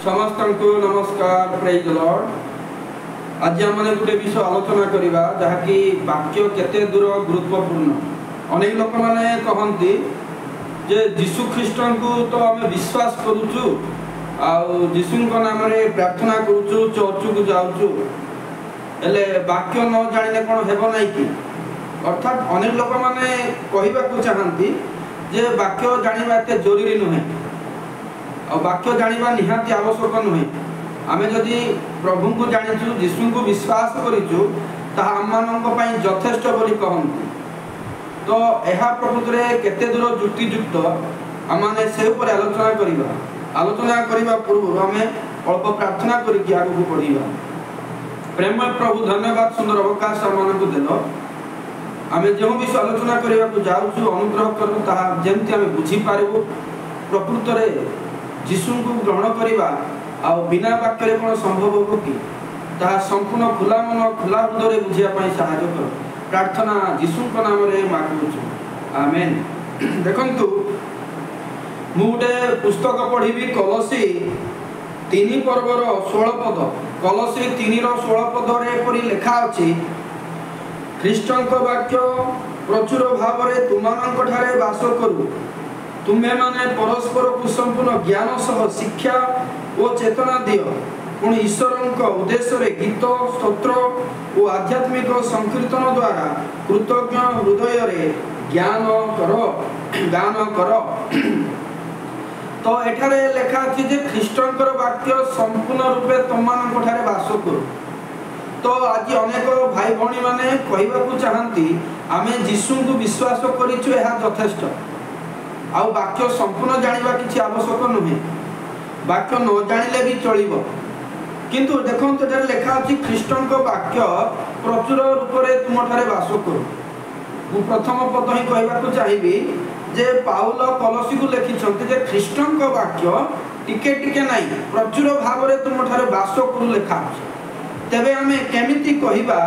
समस्त को नमस्कार प्रेज द लॉर्ड। आज आम गोटे विषय आलोचना करवा जहाँकि वाक्य केते दूर गुरुत्वपूर्ण। अनेक लोक मैंने कहती जे जीशु ख्रीस्ट को तो आम विश्वास करुचु जीशु नाम प्रार्थना करुचु चर्च को जाऊँ हेले वाक्य न जाने कौन हेब ना कि अर्थात अनेक लोक मैंने कहवाक चाहती जे वाक्य जाना एत जरूरी नुहे और वाक्य जाना निहाती आवश्यक नुहे। आम जदि प्रभु को जाचु जीशु को विश्वास करूँ आम यथेष्ट बोली कहती तो यह प्रकृत में केते दूर युक्तियुक्त आम से आलोचना करने पूर्व आम अल्प प्रार्थना करके आगे बढ़ा। प्रेम प्रभु धन्यवाद सुंदर अवकाश आम देल आम जो विषय आलोचना करने को जाऊँ अनुग्रह करूँ जमी आम बुझीपारू प्रकृत में जीशु को ग्रहण करवा आ बिना वाक्य कौन संभव हो कि संपूर्ण खुला मन खुला हृदय बुझापी साहय कर प्रार्थना जीशु नाम मागुचु आमेन। देखंतु मु गोटे पुस्तक पढ़ी कलसी 3 पर्वर 16 पद कलसी 3:16 पद एपरी लिखा अछि ख्रीष्टंक वाक्य प्रचुर भाव में तुमनठारे वास करू तुम्हें माने परस्पर को संपूर्ण ज्ञान सह शिक्षा और चेतना दियो पुणी ईश्वर उद्देश्य गीत स्तोत्र और आध्यात्मिक संकीर्तन द्वारा कृतज्ञ हृदय रे ज्ञान कर तो एठारे लेखा अछि जे ख्रीष्टंकर वाक्य संपूर्ण रूपे तुमनठारे वास करू। तो आज अनेक भाई भौणी माने कहवाक चाहती आमे जीशु को विश्वास करिछु एहा यथेष्ट आउ वाक्य संपूर्ण जानिबा किछि आवश्यक नुहे वाक्य न जानिले भी चलिबो किंतु देखंत एटा लेखा अछि ख्रीष्टन को वाक्य प्रचुर रूप रे तुमठारे वास करू। मु प्रथम पद ही कहबाक चाहिबी जे पाउल कलसी को लिखिछन्ते जे ख्रीष्टन को वाक्य टिके टिके नाही प्रचुर भाव रे तुमठारे वास करू लेखा अछि। तेबे आमे केमिति कहिबा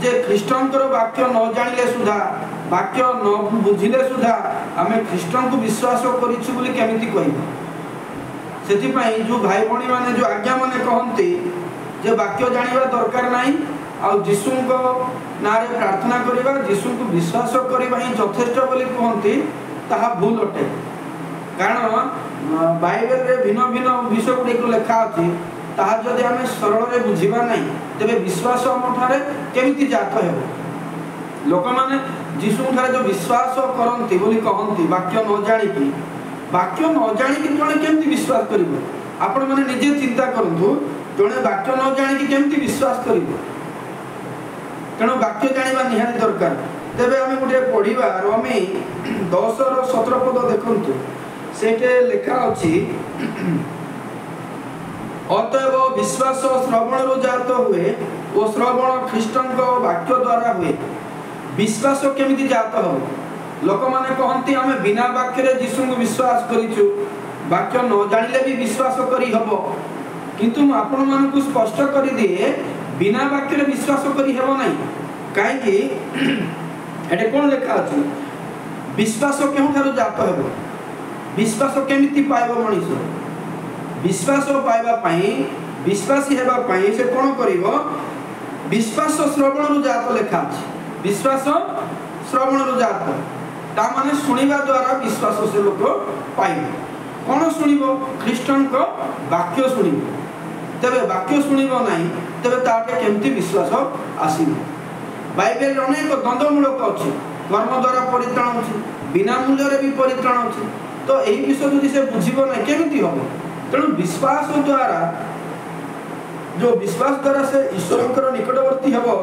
जे ख्रीष्टंकर वाक्य न जानिले सुधा वाक्य न बुझिले सुधा आमे ख्रीष्टन को विश्वास करिछु बोली केमिति कहिबा। सेति पई जो भाई भणी माने जो आज्ञा माने कहंती जे वाक्य जानिबा दरकार नाही आ जीशु को नारे प्रार्थना करिबा जीशु को विश्वास करिबा ही यथेष्ट बोली कहंती ताहा भूल अटे। कारण बाइबल रे भिन्न भिन्न विषय गुडी लिखा अछि ताहा जदि आमे सरल रे बुझिबा नाही तबे विश्वास हमठारे केमिति जात हेबो। लोक माने जीशु ठारे जो विश्वास करंती बोली कहंती वाक्य न जानि कि जने केमिति विश्वास करिवो। आपण माने निजे चिंता करंतु जने वाक्य न जानि कि केमिति विश्वास करिवो। तेणु वाक्य जानिबा निहाती दरकार। तेबे आमे गुटे पढिबा रोमी 10:17 पद देखंतु सेटे लेखा अछि अतएव विश्वास श्रवण जात हुए और श्रवण ख्रीष्टन वाक्य द्वारा हुए। विश्वास केमिति जात हो लोक माने कहंती आमे बिना वाक्य रे जीशु को विश्वास करिछु वाक्य न जानिले भी विश्वास करी हबो किंतु म आपण मान को स्पष्ट करी दिए बिना वाक्य रे विश्वास करी हेबो नाही। काहे कि एटे कोन लेखा अछि विश्वास केहु थारो जात हेबो विश्वास केमिति पाइबो मनीष विश्वास पाइबा पाई विश्वासी हेबा पाई से कोन करिवो विश्वास श्रवण रु जात लेखा अछि। विश्वास श्रवण रु जात ता माने सुनिबा द्वारा विश्वास से लोक पाइबो। कोन सुनिबो ख्रीष्टन को वाक्य सुनिबो। तबे वाक्य सुनिबो नाही तबे ताके केमति विश्वास आसीबो। बाइबल रे अनेक द्वंद्वमूलक अछि कर्म द्वारा परित्राण अछि बिना मूल्य रे भी परित्राण अछि। तो एही विषय जदि से बुझिबो नाही केमिति होबो। तेणु विश्वास द्वारा से ईश्वर निकटवर्ती हेबो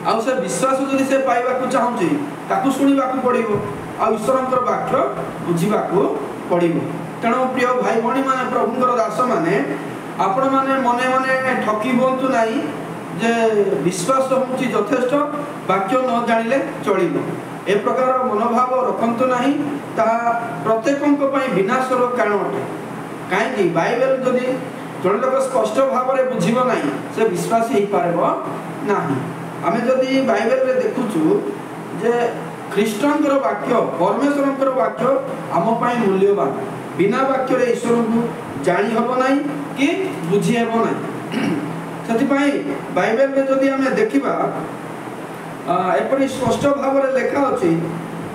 आ से विश्वास जदि से पाइबा को चाहूची ताकू सुनिबा को पड़िबो आ ईश्वर वाक्य बुझिबा को पड़िबो। तेणु प्रिय भाई भणी माने प्रभुंकर दास माने आपण माने मने मने ठकी होंतु नाही जे विश्वास होची यथेष्ट वाक्य न जानिले चलिबो ए प्रकार मनोभाव रखंतु नाही ता प्रत्येकंक पई विनाशर कारण अटे। कहीं बाइबल जदि जन लोक स्पष्ट भाव में बुझीब ना से विश्वासी हो पार ना। आम जदि बाइबल रे देखुचु जे ख्रीष्टंकर वाक्य परमेश्वर वाक्य आम मूल्यवान बिना वाक्य रे ईश्वर को जानी हबो नाही कि बुझी हबो नाही सेति पई बाइबल में जदि हमें देखिबा एपरि स्पष्ट भाव में लिखा अछि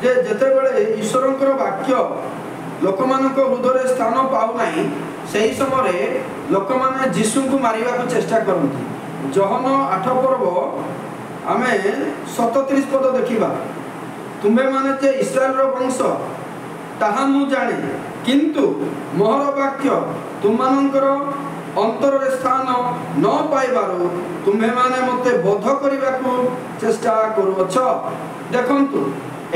जे जते बेले ईश्वरंकर वाक्य लोकमानक हृदय स्थान पाउ नाही सेही समय लोक माने जीसु को मारिबा को चेष्टा करंती जहन 8 पर्व आमे 37 पद देखिबा तुम्बे माने जे इस्राएल रो वंश ताहा मु जाने किंतु मोहर वाक्य तुममानकर अंतर रे स्थान न पाइबारो तुम्हे माने मते बोध करिबा को चेष्टा करूछ देखंतु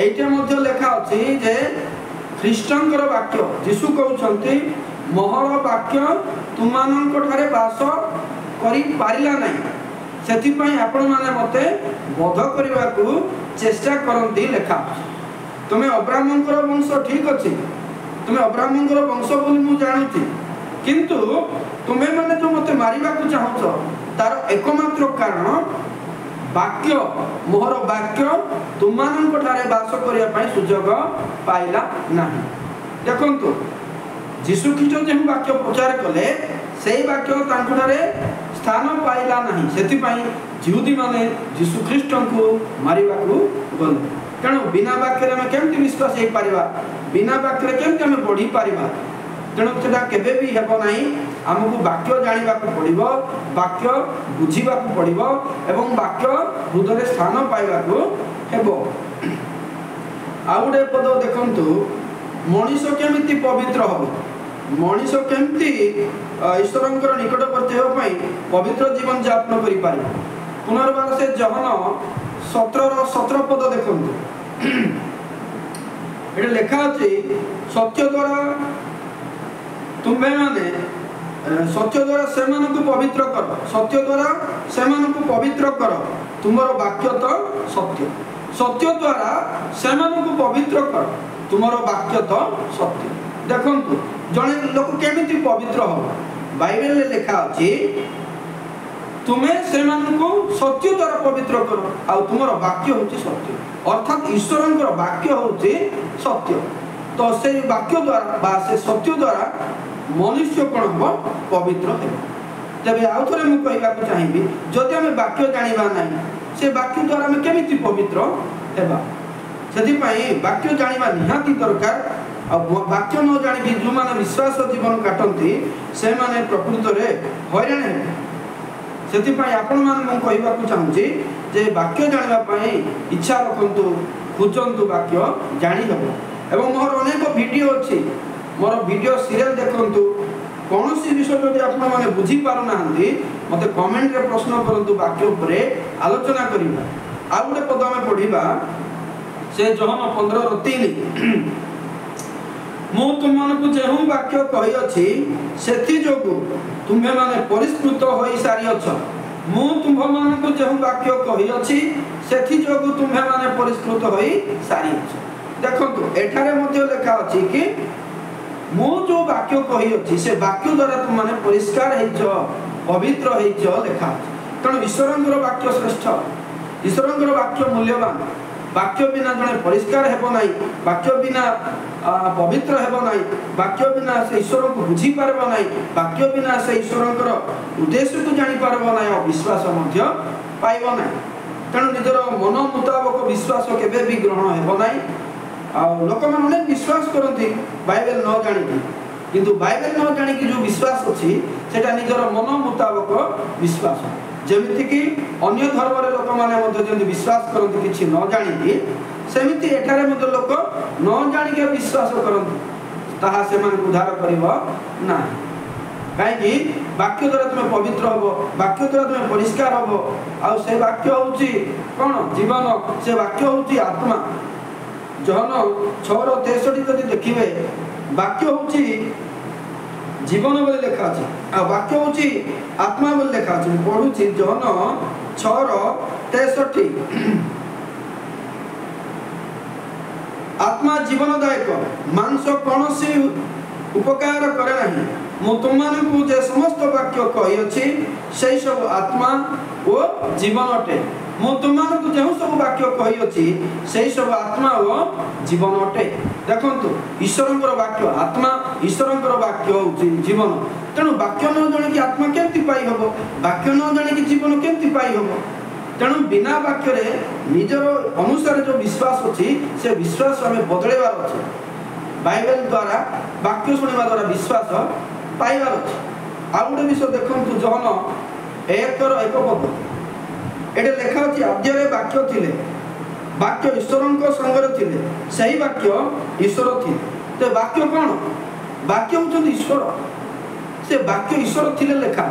एइटे मध्ये लेखा अछि जे ख्रीष्टंकर वाक्य जीसु कहउछंती मोहर वाक्य तुममानक ठारे वास करि पारिला नै सेति पई आपण माने मते बोध करिबा को चेष्टा करंती लेखा तुमे अब्राहमंकर वंश ठीक अछि तुमे अब्राहमंकर वंश बोली मु जानुती किंतु तुमे माने जो मते मारिबा को चाहछो तार एकमात्र कारण वाक्य मोहर वाक्य तुममानक ठारे वास करिया पई सुजोग पाइला नाही देखंतु जीसु ख्रीष्ट जे वाक्य प्रचार कले सेही वाक्य तांको ठारे स्थान पाइला नाही सेति पई जिहुदी माने जीसु ख्रीष्ट को मारिबा को गले कारण बिना वाक्य रे हम केमति विश्वास हे परिबा बिना वाक्य रे केमति हम बढ़ी परिबा तेणु सेटा केबे भी हेबो नाही हमकु वाक्य जानिबा को पड़िबो वाक्य बुझिबा को पड़िबो एवं वाक्य हृदय रे स्थान पाइबा को हेबो आउडे पद देखंतु मनुष्य केमिति पवित्र हबो मनुष्य केमिति ईश्वरंकर निकटवर्ती हो पई पवित्र जीवन यापन करि पारे पुनर्बार से जहन 17 पद देखंतु एटा लेखा अछि सत्य द्वारा तुम्बे माने सत्य द्वारा सेमान को पवित्र कर सत्य द्वारा सेमान को पवित्र कर तुमरो वाक्य तो सत्य सत्य द्वारा सेमान को पवित्र कर तुमरो वाक्य तो सत्य देखंतु जने लोक केमिति पवित्र हो बाइबल ले लिखा अछि तुमे सेमान को सत्य द्वारा पवित्र करो आ तुमरो वाक्य होची सत्य अर्थात ईश्वरंकर वाक्य होची सत्य तो से वाक्य द्वारा बा से सत्य द्वारा मनुष्य कोन हो पवित्र हे जबे आउ थरे मु कहबा को चाहिबी जदि हम वाक्य जानिबा नाही से वाक्य द्वारा हम केमिति पवित्र हेबा सेति पई वाक्य जानिबा निहाती दरकार आ वाक्य न जानि जो माने विश्वास जीवन काटंती से माने प्रकृत रे हैरान हे सेति पई आपण मान मु कहबा को चाहूची जे वाक्य जानिबा पई इच्छा रखंतु खुजंतु वाक्य जानि हबो एवं मोर अनेक वीडियो अछि मोर वीडियो सीरियल देखंतु कोनोसी विषय जदि आपण माने बुझी पारु नाहंती मते कमेंट रे प्रश्न करंतु वाक्य ऊपर आलोचना करिबा आ गुटे पद में पढिबा से जहन 15:3 मु तुमन को जेहु वाक्य कहि अछि सेति जोगु तुमे माने परिष्कृत होई सारी अछ मु तुम मान को जेहु वाक्य कहि अछि सेति जोगु तुमे माने परिष्कृत होई सारी अछ देखंतु एठारे मध्ये लेखा अछि कि मु जो वाक्य कहि अछि से वाक्य द्वारा तुम माने परिष्कार हेछ पवित्र हेछ लेखा कारण ईश्वरंकर वाक्य श्रेष्ठ ईश्वरंकर वाक्य मूल्यवान वाक्य बिना जने परिष्कार हेबो नाही वाक्य बिना पवित्र हेबो नाही वाक्य बिना से ईश्वर को बुझी पारबो नाही वाक्य बिना से ईश्वरंकर उद्देश्य को जानि पारबो नाही और विश्वास मध्य पाइबो नाही कारण निजर मन मुताबिक विश्वास केबे भी ग्रहण हेबो नाही आ लोक माने विश्वास करथि बाइबल न जानि किंतु बाइबल न जानि कि जो विश्वास अछि सेटा निजर मन मुताबिक विश्वास जेमिति कि अन्य धर्म रे लोक माने मध्ये जंदि विश्वास करथि किछि न जानि कि सेमिति एठारे मध्ये लोक न जानि के विश्वास करथि ताहा से मन उद्धार करबो ना काहे कि वाक्य द्वारा तुम पवित्र हबो वाक्य द्वारा तुम परिष्कार हबो आ से वाक्य होउची कोन जीवन से वाक्य होउची आत्मा जहन 6:63 जदि देखिबे वाक्य होउची जीवन बोले लेखा अछि आ वाक्य होउची आत्मा बोले लेखा अछि पढुची जहन 6:63 आत्मा जीवनदायक मांस कोनोसी उपकार करे नाही मु तुममानकु जे समस्त वाक्य कहि अछि सेही सब आत्मा ओ जीवन अटे मु तुममानकु जे सब वाक्य कहि अछि सेही सब आत्मा ओ जीवन अटे। देखंतु ईश्वरंकर वाक्य आत्मा ईश्वरंकर वाक्य होउची जीवन तेणु वाक्य न जाने कि आत्मा केमती पाई हबो वाक्य न जाने कि जीवन केमती पाई हबो तेणु बिना वाक्य रे निजर अनुसार जो विश्वास अछि से विश्वास हमें बदलेबार अछि बाइबल द्वारा वाक्य सुनिबा द्वारा विश्वास पाइबार अछि आ गुटे विषय देखंतु जहन 1:1 पद एटे लेखा अछि आद्यरे वाक्य थिले वाक्य ईश्वरंक संगरे थिले सही वाक्य ईश्वर थिले ते वाक्य कोन वाक्य होचन ईश्वर से वाक्य ईश्वर थिले लेखा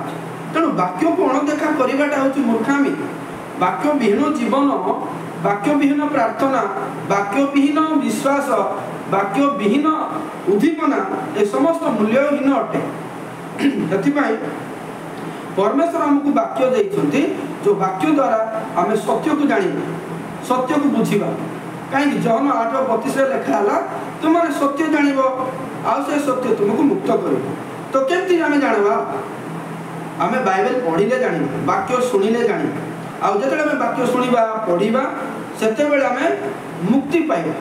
तेणु वाक्य को अणदेखा करिबाटा होची मूर्खामी वाक्य विहीन जीवन वाक्य विहीन प्रार्थना वाक्य विहीन विश्वास वाक्य विहीन उद्दीपना ए समस्त मूल्यहीन अटे ସେଥିପାଇଁ परमेश्वर हमको वाक्य देइछन्ति जो वाक्य द्वारा आमे सत्य को जानिबा सत्य को बुझिबा कहीं जहन 8:32 रे लिखा हला तुमने सत्य जानिबो आ से सत्य तुमको मुक्त करिबो तो केमती आमे जानबा आमे बाइबल पढिले जानिबा वाक्य सुनिले जानिबा आ जेतेले आमे वाक्य सुनिबा पढिबा सेते बेले आमे मुक्ति पाइबा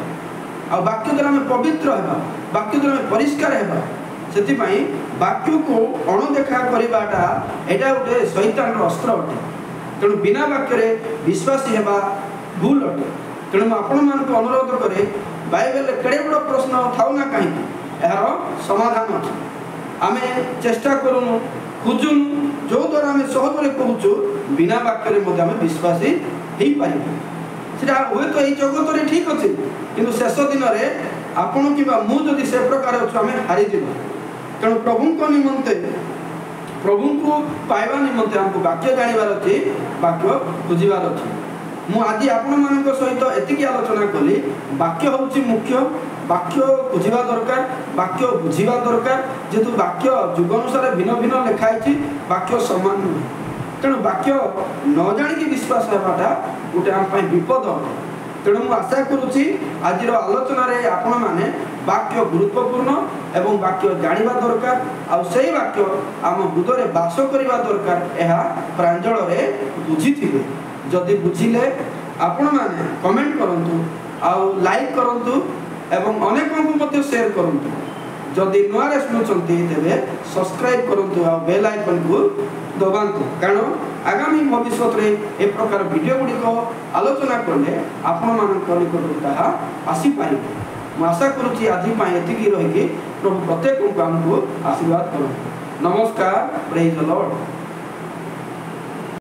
आ वाक्य द्वारा आमे पवित्र हेबा वाक्य द्वारा आमे परिष्कार हेबा सेति पई वाक्य को अणदेखा करिबाटा एटा उटे शैतान रो अस्त्र अटे तेणु बिना वाक्य रे विश्वासी हेबा भूल अटे तेणु आपण मान को अनुरोध करे बाइबल रे केडे बड़ प्रश्न थाउ ना कहीं यार समाधान अछि आमे चेष्टा करूनु खुजुन जो द्वारा आमे सहज रे कहूछु बिना वाक्य रे मध्ये आमे विश्वासी हेई पारिबो सेटा होय तो एई जगत रे ठीक अछि किंतु शेष दिन रे आपण किबा मु जदि से प्रकार अछि आमे हारि दिबो तेणु प्रभु को निमंते प्रभु को पाइबा निमंते हमको वाक्य जानिबार अछि वाक्य बुझिबार अछि मु आदि आपण मानक सहित एतिकी आलोचना कली वाक्य होउची मुख्य वाक्य बुझिबा दरकार वाक्य बुझिबा दरकार जेतु वाक्य जुग अनुसार भिन्न भिन्न लिखा अछि वाक्य समान तेणु वाक्य न जानि कि विश्वास हेबाटा गोटे हम पई विपद तेणु मु आशा करूची आजिर आलोचना रे आपण माने वाक्य गुरुत्वपूर्ण एवं वाक्य जानिबा दरकार आ सेही वाक्य आम हृदय वास करिबा दरकार एहा प्रांजल रे बुझिथिबे जदि बुझिले आपण माने कमेंट करंतु आ लाइक करंतु एवं अनेकों को मध्ये शेयर करंतु जदि नुआरे सुनुचंती तेबे सब्सक्राइब करंतु आ बेल आइकन को दबांतु कारण आगामी भविष्य रे ए प्रकार वीडियो गुडी को आलोचना करले आपण मानक निकट ताहा आसी पाइबे मु आशा करूची आजि पाए एतिकी रहिके प्रभु प्रत्येक को हमको आशीर्वाद करू नमस्कार प्रेज द लॉर्ड।